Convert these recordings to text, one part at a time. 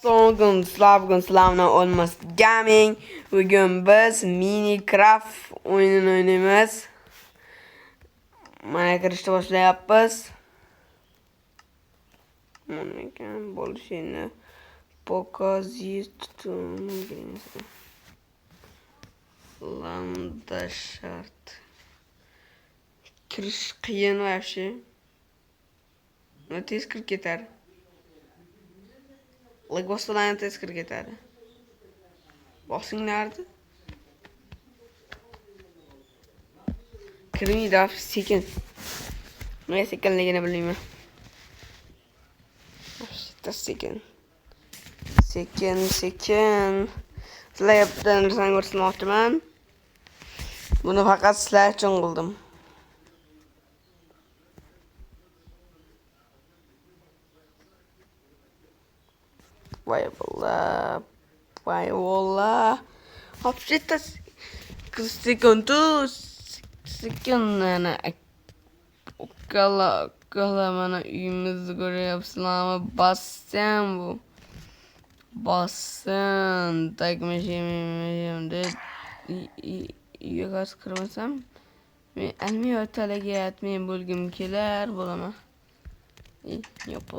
So'ng'un Slavna Olmas Gaming. Bugun biz Minecraft o'yinini o'ynaymiz. Mana kirishni boshlayapmiz. Mana ekan bo'lishini pokazit lambda shart. Kirish qiyin вообще. Tez kirib ketadi. Lag bossadan tez kirib ketadi. Bosinglardi. Kirmaydi, sekin. Nima sekinligini bilmayman. Sekin. Sizlarga bitta narsani ko'rsatmoqchiman. Buni faqat sizlar uchun qildim. Voy wallah. Вообще-то sekundana kala mana uyimizni ko'ryapsizlarmi? Bassin bu. Bassin. Takmashimda uyga qarshi kirmasam, men almiy talaga yatmay bo'lgim kelar bo'laman. Yo'q.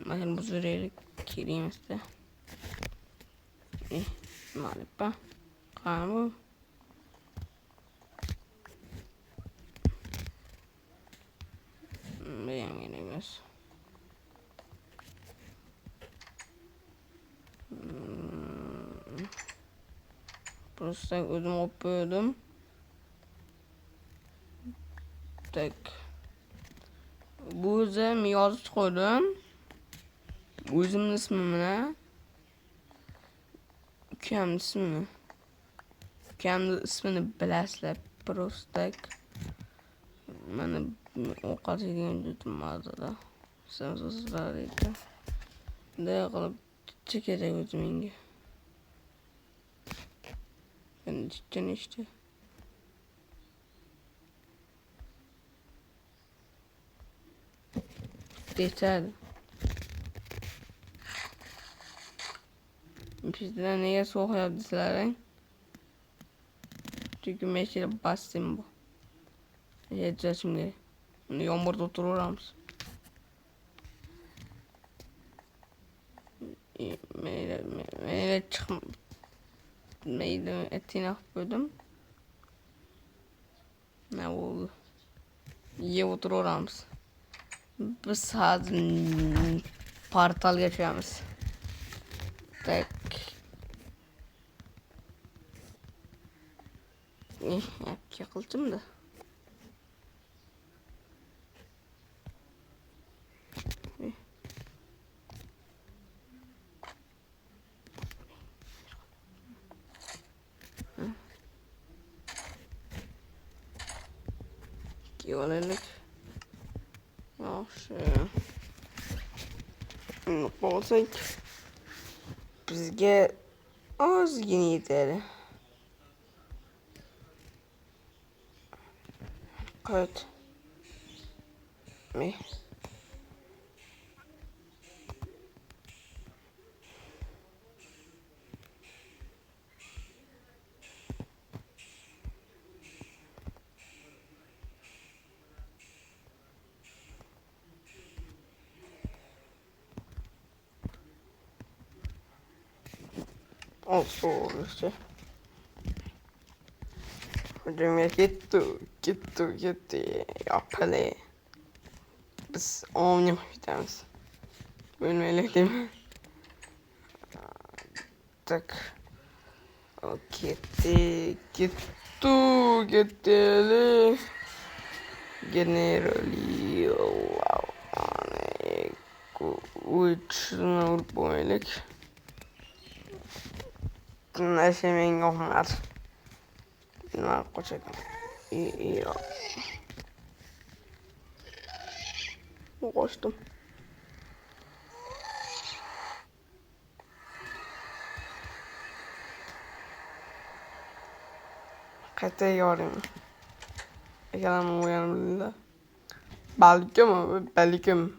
Mana bu zuriylik kelimesi. Maalesef. Kamu. Beğenmeniz. Просто ödüm kopuyordum. Tak. Bu yüzden yazıp koydum. O'zimning ismimni, ukamning ismini. Ukamning ismini bilasizlar, просто mana ovqat yegan juda mazada. Sizlar ekan. Bunday qilib kerak o'zi menga. Endi chiqqan ishda. Detay. Bizden neye soğuk dizlerin? Çünkü meşale bastım bu. Yiyeceğiz şimdi. Yağmurda otururuz. Meyle çıkım. Meyle etini koydum. Ne oldu? Yiyip otururuz. Biz sadece portal geçiyoruz. Tak. Yakıldım da. Güvenlik. Yaxşı. Olsak bizga ozgina yetadi. Qo'ydi. Olsun işte. Hocam gitti. Yapale. Biz oynamayacağız. Ölmeyle değil mi? Tak. O gitti. Generally, which böyle. Nasıl mengohlar. Bilmem koçak. İyi. Koştum. Kate yarım. Yalan uyanımda. Balkim.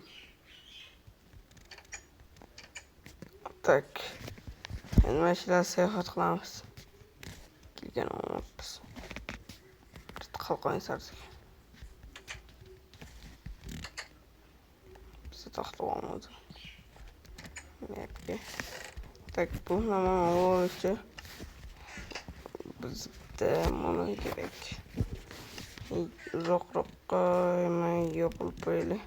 Tak. Endi mana shular sayohat qilamiz. Kelgan olmabmiz. Qalqon sardik. Bizi taxtib olmadi. Mapga. Tak, bu nima bo'lishi? Bizda mana kerak. Uzoqroqqa yopilib qo'yaylik.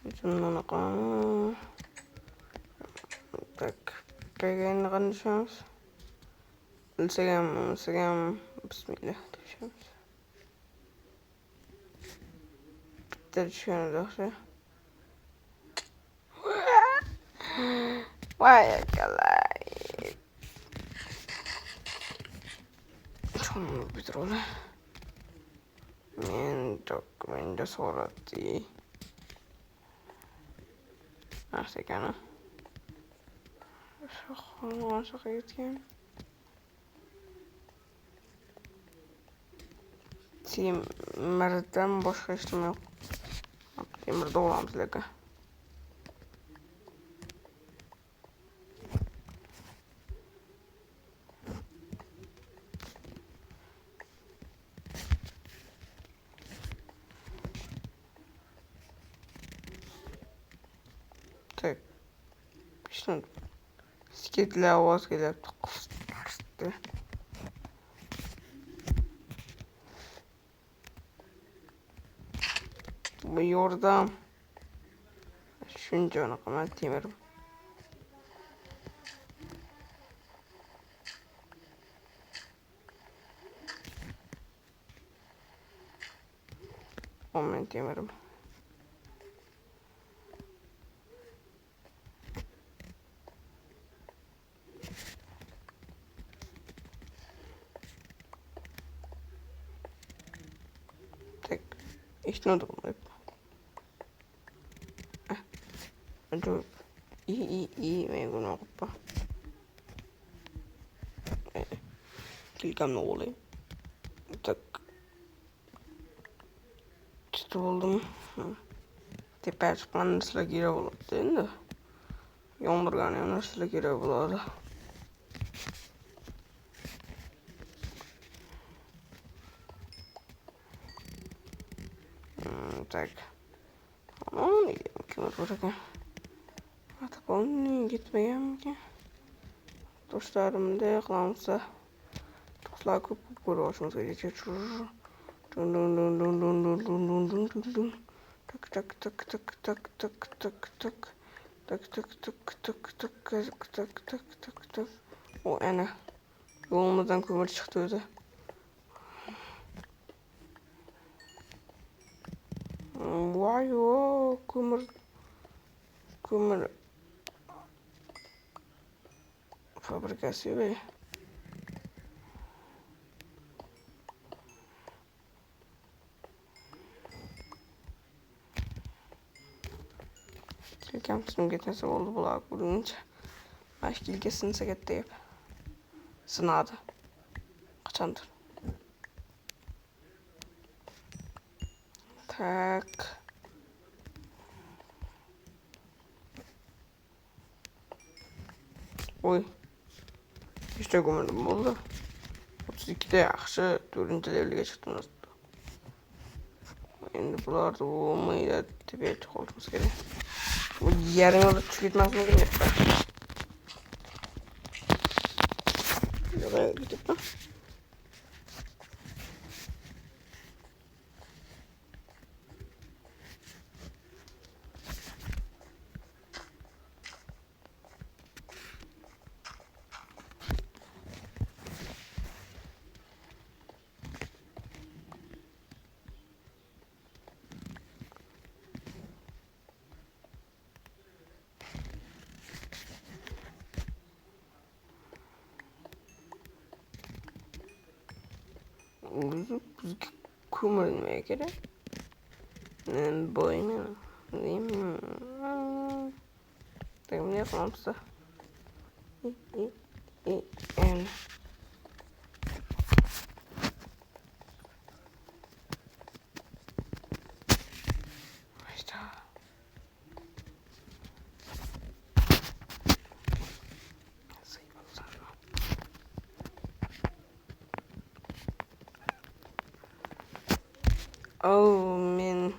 Uchun mana tak, qayerga qanishamiz? Ilsagam, bismillah deyishamiz. Bitta tushgani yaxshi. Voy akalay. Chomni bitirole. Men dokumentda so'radi. Narsa ekani. Shu qaytgan. Temirdan boshqa hech nima yo'q. Temirda olamiz lekin. Tak. İşte sketler ovoz kelyapti. Bu yordam. Shuncha unaqa temirim. Men temirim. Tak. İşte ne durumda? Aduh, men guna apa? Klikam olay. Tak. İşte oldum. Tepe çıkan nasıl gire olur değil mi? Yondurgan nasıl gire olur? Tak. Ama ne kim var? Atapolni gitmaganmikan? Do'stlarimda qilamsa, do'stlar ko'p ko'rishimiz kerak. Tak tak tak tak tak tak tak tak tak tak tak tak tak tak. O ana. Yo'limizdan ko'mir chiqdi o'zi. Voy yo, ko'mir fabrikasi be. Kelgan tizimga ketmasa bo'ldi bular ko'rincha. Mashgilga sinsa katta deb. Sinadi. Qachondir. Tak. Oy. İşte ko'mirdim bo'ldi. 32 da yaxshi, 4-levelga chiqdim. Endi bularni bo'lmaydi deb aytib qolishimiz kerak. Bu yarim yo'lda tushib ketmasmikin deb. Yo'q, ketibdi. Bizga ko'milmay kerak. Boyni nima? Bunday qilamiz. Men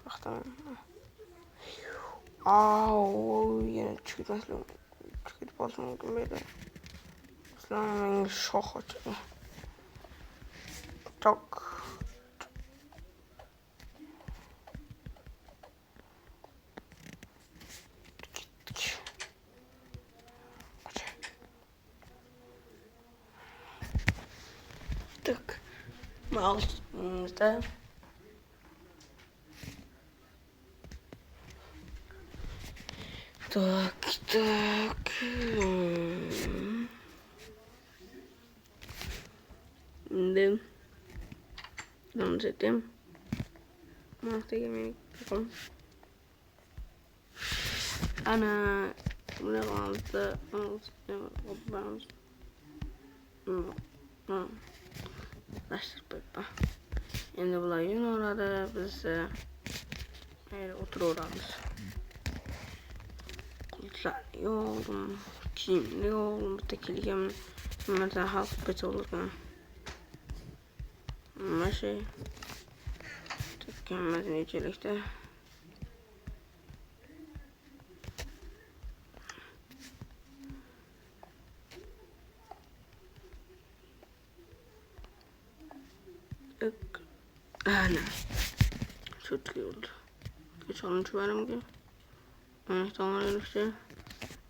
vaqtim. Yana chiqmaslim. Chiqib qolishim mumkin edi. Sizlar menga shoh ochdi. Tok. Tak. Mouse'da tak. Şimdi devam edelim. Mouse'da girmeyi yapalım. Ana buraya kaldı. Başlayalım. Endi bular yo'naladi, biz o'tiraveramiz. Qulflarni yog'dim, kiyimni yog'dim, bitta kelgan nimadan hal qilib ketsa bo'larkan. Mana shu tekkanmiz nechalikda. Ana çok iyi oldu. Geç olmuş benimki. Tamam işte.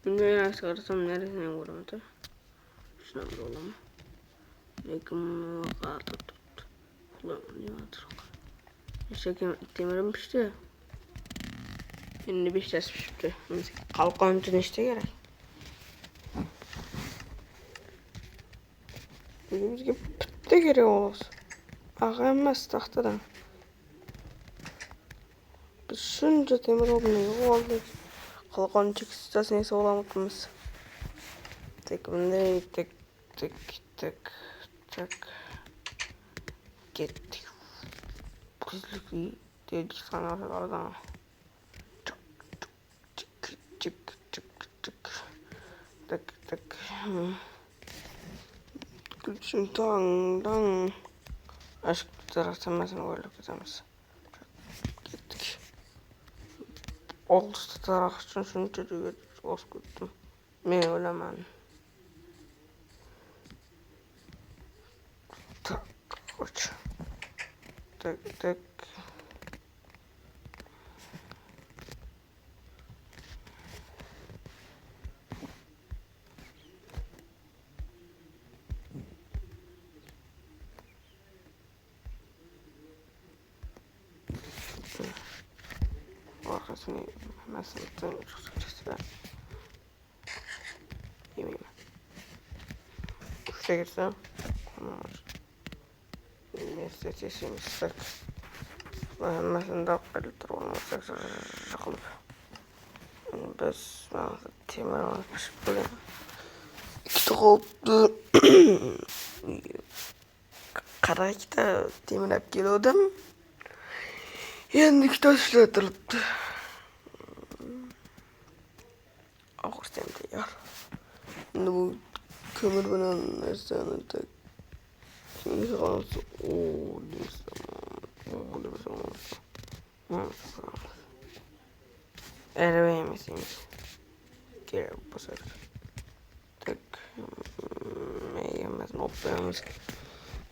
Bilmiyorum nasıl çıkarsam neresine vuramadı. Şuna bir olamam. Lekin kaldı tuttu. Ulan ne vardır o? İşte demirim pişti. Şimdi bir ses pişti. Kalkan için işte gerek. Bizimizge bitta gerek olsun. Ağa emas taxtadan. Biz shuncha temir olmay oldik. Qalqon chekistasini esa olamayapmiz. Tek bunday tek ketdik. Kuzlikli dedik sanarlardan. Tık. Gülsün dang. Aşk taraftamasını koyduk ketamiz. Ketdik. Oldu taraf için shuncha joyga bosib ketdim. Men o'laman. Tak, qoch. Tak. Arkasını mesela çıksa yemeyeyim. Kuşa girsem sesimi sık. Mesela da kaliteli olmasak sıkılıp. Biz temir almış böyle. İşte oldu. Karakter temir hep geliyordum. Endi taşlatılıptı. Ağustos tayyor. Endi bu kömür bilan narsani tak. Şimdi qalsa o desam. Eremeysiniz. Gerek bu sefer. Tak. Yemezin oplayamız.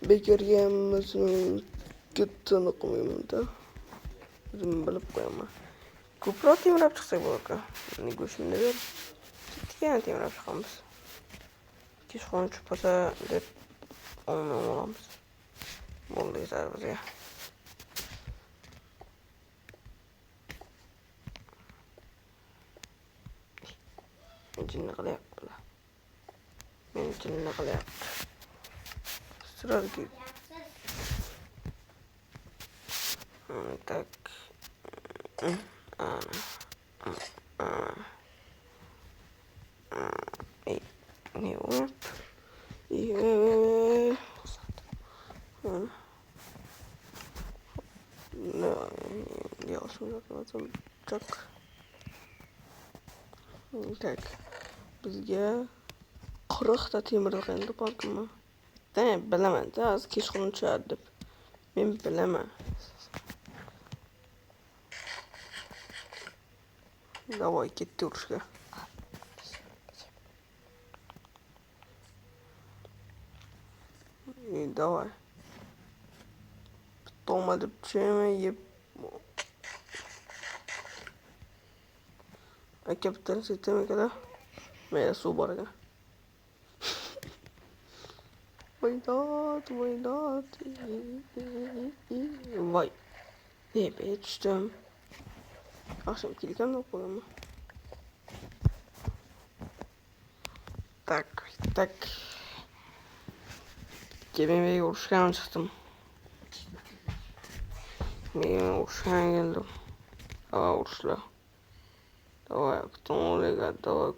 Bekar yemezin gittiğini koyayım da. Bizim bilip koyama. Ko'proq temirlab chiqsak bo'larkan. Meni go'shtimni ber. Yana temirlab chiqamiz. Kechqurun tushib qolsa deb olamiz. Bo'ldi yetar bizga. Jinni qilyapti. Meni jinni qilyapti. Sırada tak. Ne var? Yavaşlayalım. Tak. Bizga 40 ta temir endi bormi? Bilaman, hozir kechqurun tushadi deb. Men bilaman. Davay ketdi urushga. Davay. Toma deb tushaymi yeb. Aka bittani setem ekada. Mayli suv bor ekan. Voydod. Voy. Tepaga tushdim. Yaxshi kelganman qo'yaman. Tak. Keyin urushga chiqdim. Men urushga keldim. Urushlar. Davay, kutunlarga davay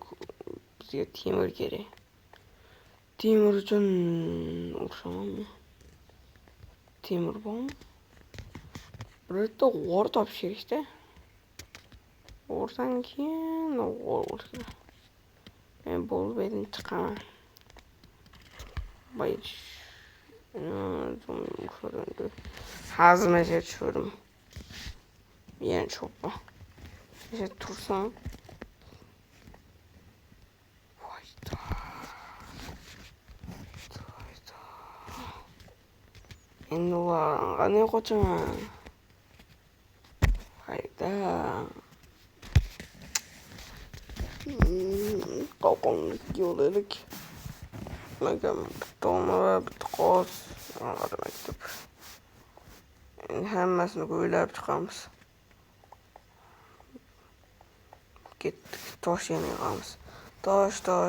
bizga temir kerak. Temir uchun urushamanmi? Temir bormi? Bitta g'or topish kerak-da. G'ordan keyin g'or kerak. Men bo'lib edim chiqaman. Bayış. Hazmaca tushirdim. Yani cho'ppa. İşte tursam. Voyda. Endi ularni qanday qochaman? Voyda. Qalqonlik yo'l edik. Magam bittami va bitta qog'oz maktub. Endi hammasini o'ylab chiqamiz. Ketdik, tosh yana yig'amiz. Tosh. Yo'q,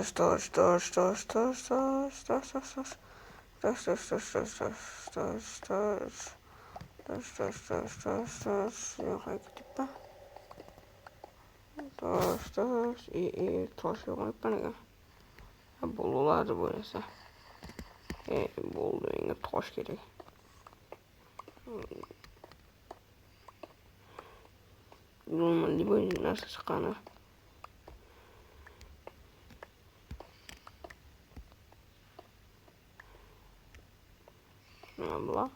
ketibdi. Tosh yo'qman ekan. Bo'ladi bo'lsa. Bo'ldi, menga tosh kerak. Normalde böyle narsa chiqqani. Nima bular?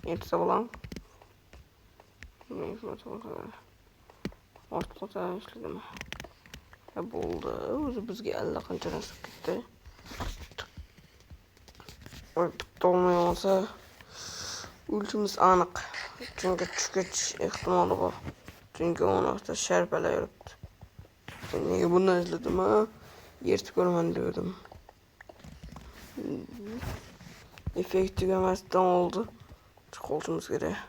Ertasi bilan. Men ortga ishladim. Bo'ldi, o'zi bizga allaqancha narsa ketdi. Olmay olsa o'lchimiz aniq. Chunki tushgach ehtimoli bor. Chunki o'n vaqtda sharpalar yuribdi. Nega bundan izladim? Yirtib ko'raman dedim. Effekt tugamasdan oldi. Chiqolishimiz kerak.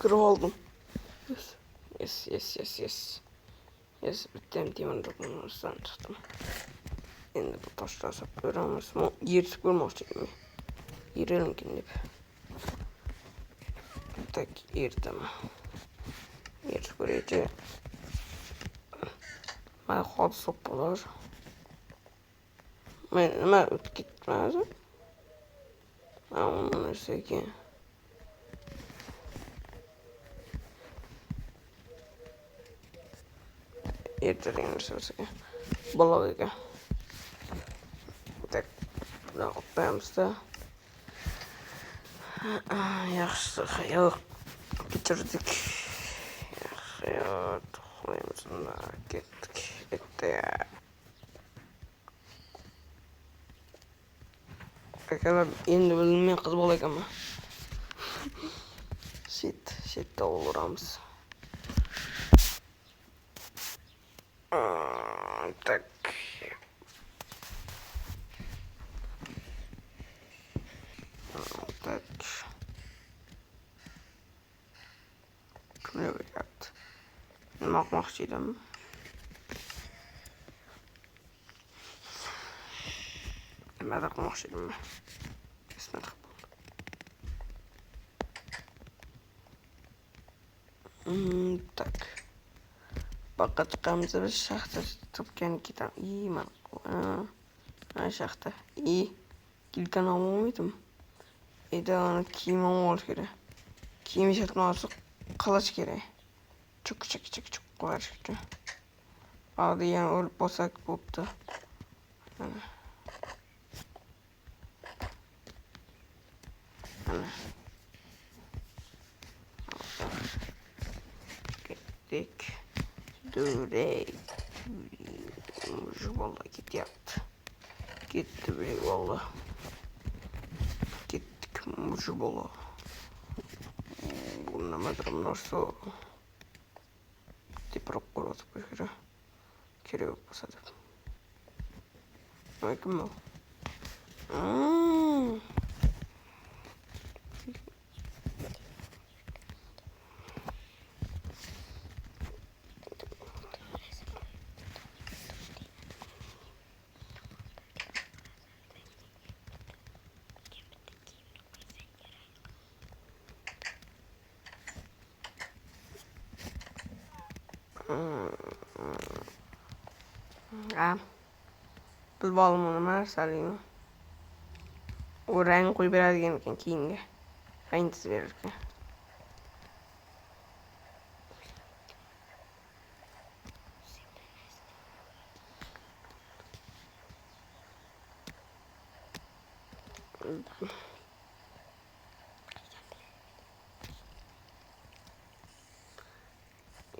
Kirib oldim. Yes, bittim diamond dokunursan çıktım. Endi bu taşlar sap ko'ramiz. Yirtib ko'rmoqchiman. Yirelim kinib. Tak yirtaman. Yirtib ko'raychi. Mana hozir so'ppalar. Nima o'tib ketmadi? Mana narsa ekan. Ertadan narsa baloq ekan. Tak buni qo'yamizda. Yaxshi hayot kechirdik. Hayot qo'yamiz unda ketdik. Akalar endi bilmay qiz bola ekanman. Shitda oluramiz. Так. Так. Привет. Nima qilmoqchi edim? nimadir qilmoqchi edimmi? Qismat qilib bo'ldi. Tak. Boqqa chiqamiz biz shaxta topgan ketamiz. Mana shaxta. Gilgan olmaydim. Onu kiyimim olish kerak. Kiyim shatni olsa qilich kerak. Çok qo'yish uchun. Hadi yana o'lib bo'lsak bo'pti. Mana. Ketdik. Durey. Vallahi ketyapti. Ketdi buraya vallahi. Ketdik muju bola. Bu nimadir narsa. Teproq qo'yib qo'yishga kerak bo'lsa deb. Kim bu? Biz balımını mersalıyım. O renk koyu biraz gelirken kiyinge. Renksiz verirken.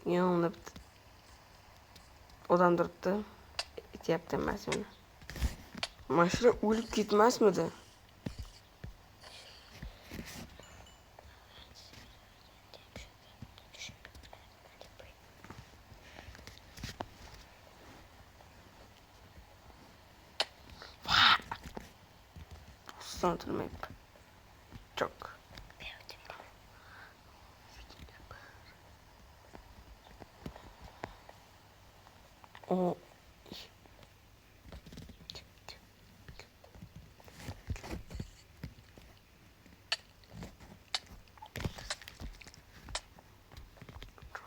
Yanımda odam duruptu. Yaptım ben sonra. Maşra ölüp gitmez miydi? Sanırım çok. O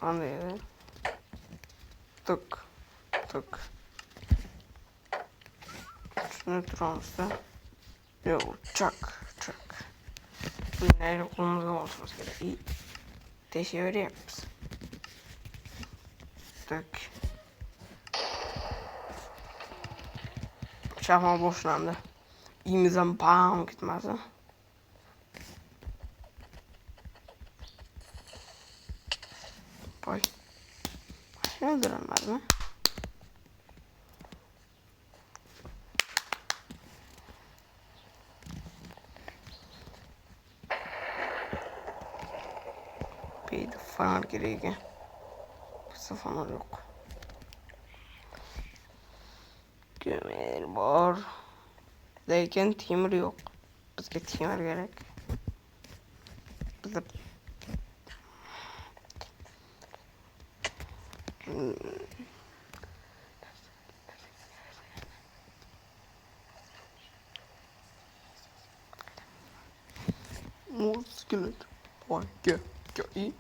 Anlayın. Tık. Şunu turamızda. Yok çak. Bunları kolumuza olmamız gerek. İyi. Teşekkür ederiz. Tık. Şahma boşlandı. İyimizden bam gitmez ha. Vay. Ne öldüremez mi? Bir de fanar gereği. Bir fanar yok. Kömür var. Lekin temir yok. Bizga temir gerek. Bizde skelet. Vay gel iyi.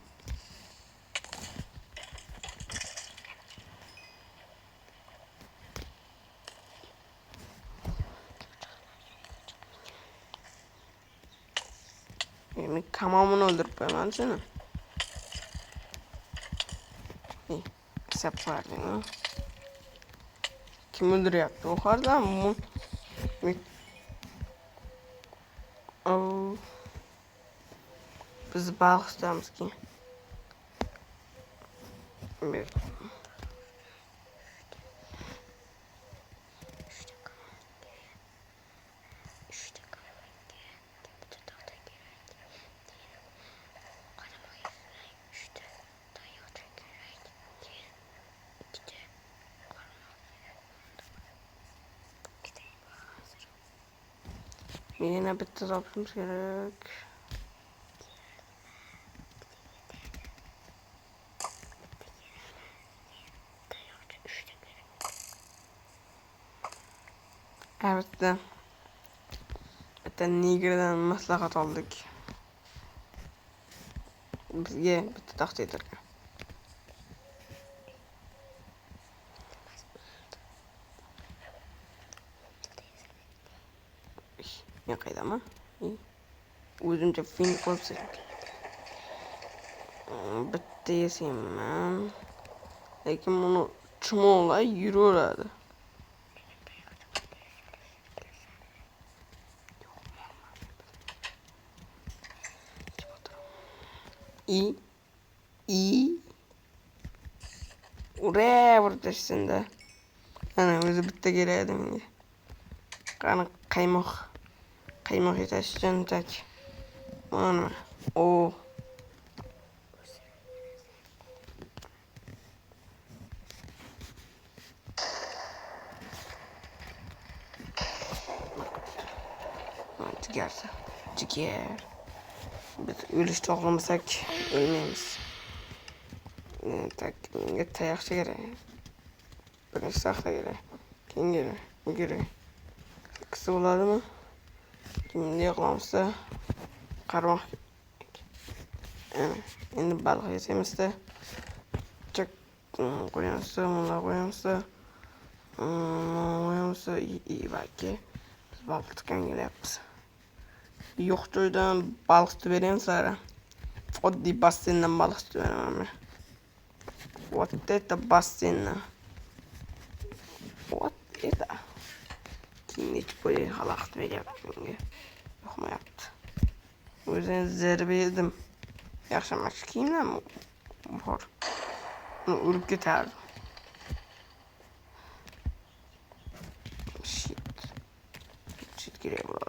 Yani tamamını öldürüp hemen seni. İyi. Hesap verdin ha. Kim öldürüyor? Yukarıdan mı? Biz balık istiyoruz ki. Bir. Yine bitti yapmamız gerek. Evet de. Bitta nigirdan maslahat oldik. Bizga bitta taxt yedirgan. Men qaydaman? O'zimcha fin qo'yibsiz. Bitta yesayman. Lekin buni chumollar yuraveradi. Ura vurtashsinda. Ana o'zi bitta kerak menga. Qani qaymoq. Qaymoq yetash jontak. Mana. O. Jigarsa. Jigar. Biz o'lishni xohlamasak o'lmaymiz. Tak, menga tayoqcha kerak. Birinchi taxta kerak. Keyin kerak. Bu kerak. Ikkisi bo'ladimi? Kimni yoqlamasa qarmoq. Endi baliq yesamizda. Chak qo'yamizda, mana qo'yamizda. Qo'yamizda, balki biz baliq tutgan kelyapmiz. Yo'q joydan baliq tutib beramizlar. Oddiy basseyndan baliq tutib beraman men. Вот это бассейн. Вот это. Keyin ichib qo'yay, xalaqit beryapti menga. Yoqmayapti. O'zim zarba yedim. Yaxshi emas kiyimlar bor. Urib ketardi. Shit kerak bo'ladi.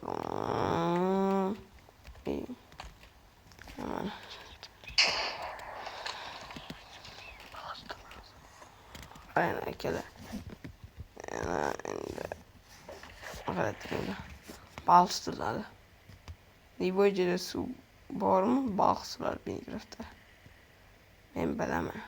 Aynen akalar. Endi g'alati baliq tutiladi. Navoiyda suv bormi? Baliq tutiladi Minecraftda. Men bilaman.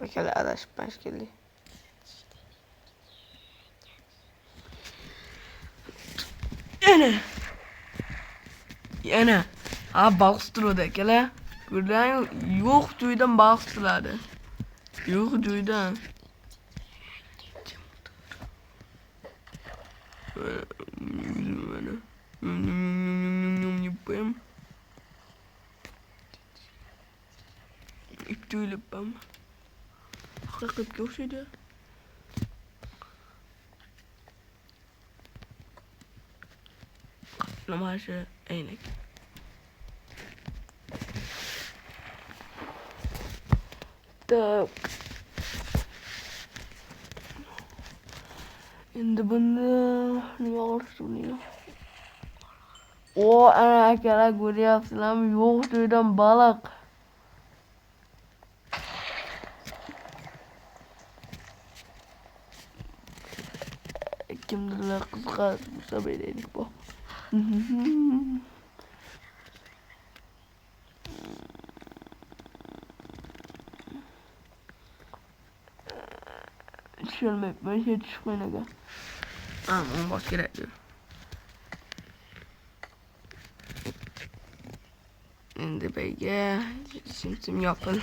Akalar adashibman shekilli. Yana. Ha, baliq tutiladi akalar. Ko'rdingmi? Yo'q joydan baliq tutiladi. Yo'q joydan. Yapayım. İptal yapayım. Hakikaten görseydi. Normalde einig. Так. Endi bunda nima qilishim? O, ana akalar ko'ryapsizlarmi? Yo'q joydan baliq. Kimdirlar qiziqadi, bo'lsa beraylik bu. Düşürmeyip şey düşmeyin aga. Ama bak gerek yok. Endi beyge simsim yapıl.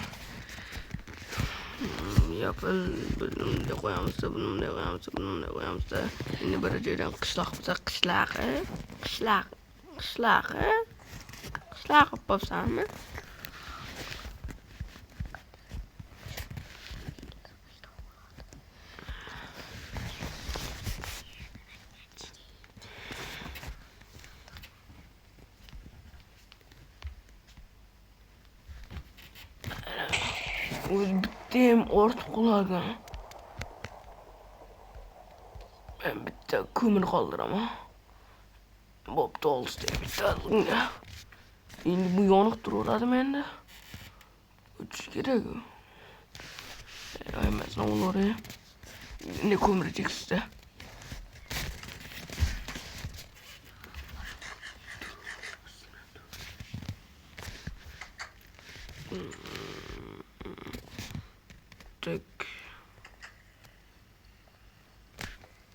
Yapıl bunu da koyamızda, bunu da koyamızda, bunu da koyamızda. Endi bir joydan qishloq bo'lsa qishloq bo'lsanmi? Bittim orta qulagan. Ben bitta ko'mir qoldiraman. Bo'pti, olishdi bitta. Endi bu yoniq turaveradimi endi? O'tish kerak. Emas, o'lore. Ne ko'mir chekishdi. Tek.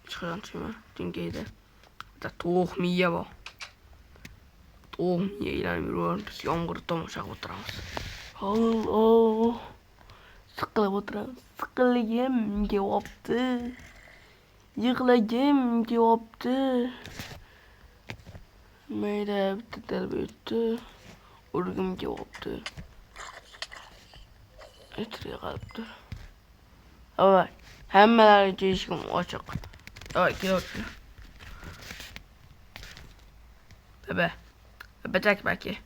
Çıkaran şeyime. Dünkeydi. Da toğuk miye bu. Toğuk miye ilan bir var. Biz yağmurda tomuşak oturamız. Allah. Sıkılıp oturamız. Sıkılayım cevaptı. Yıkılayım cevaptı. Meyde bitti telbiyeti. Urgum cevaptı. Etiriye kalıptı. Evet. Hemmeler değişim açık. Evet gel otur. Bebe. Bebecek belki.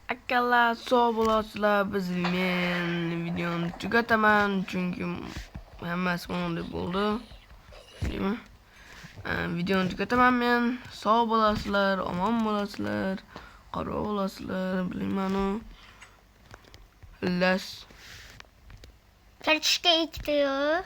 Akalla soğubulasıla bizimle videonu tüketemem çünkü hemmesi onu buldu. Değil mi? Videonu tüketemem ben. Sağ olasılar, aman olasılar, kara olasılar, bilmem o. Les. Kaçta istiyor?